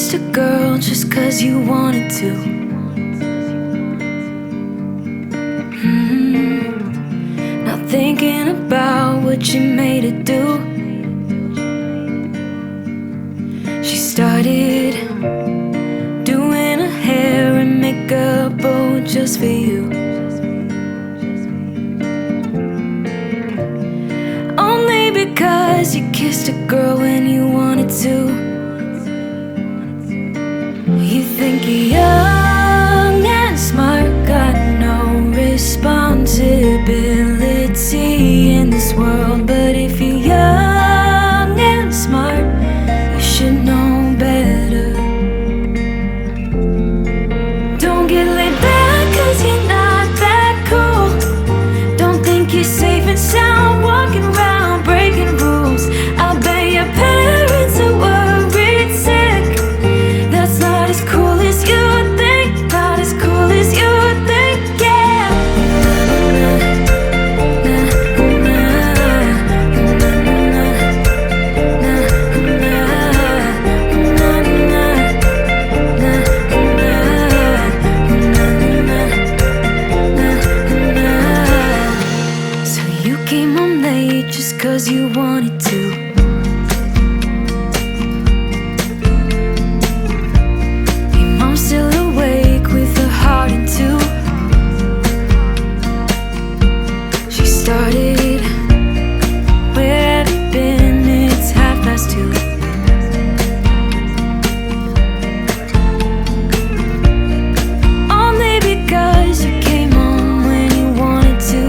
kissed a girl just 'cause you wanted to. Not thinking about what you made her do. She started doing her hair and makeup, oh, just for you. Only because you kissed a girl when you wanted to. You think you're young and smart, got no responsibility in this world. But if you're young and smart, you should know better. Don't get laid back 'cause you're not that cool. Don't think you're safe and sound walking around breaking rules. I'll bet your parents are worried sick. That's not as cool as you think. Not as cool as you think, yeah. So you came home late just 'cause you wanted to. Your mom's still awake with her heart in two. She started, where have you been? It's 2:30. Only because you came home when you wanted to.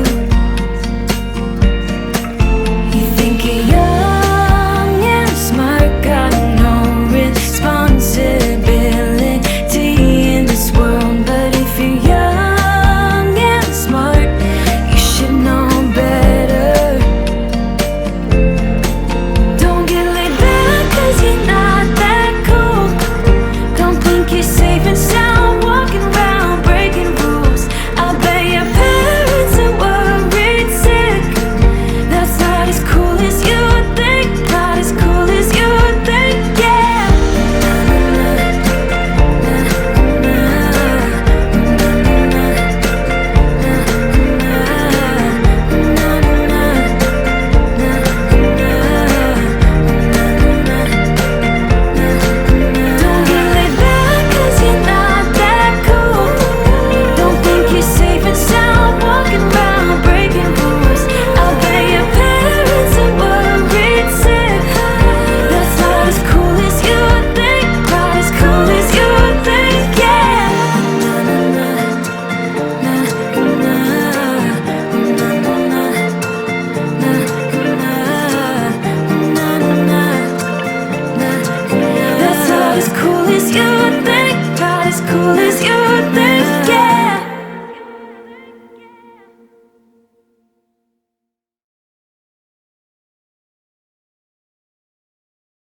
You think you're young and smart, got no responsibility in this world. But if you're young and smart, you should know better. Don't get laid back 'cause you're not that cool. Don't think you're safe and sound walking around breaking rules. I'll bet your parents are worried sick. That's not as cool as you think. Not as cool as you think, yeah. Don't get laid back 'cause you're not that cool. Don't think you're safe and sound walking around breaking rules. I'll bet your parents are worried sick. That's not as cool as you think. Not as cool as you think, yeah. That's not as cool as you think. Not as cool as you think.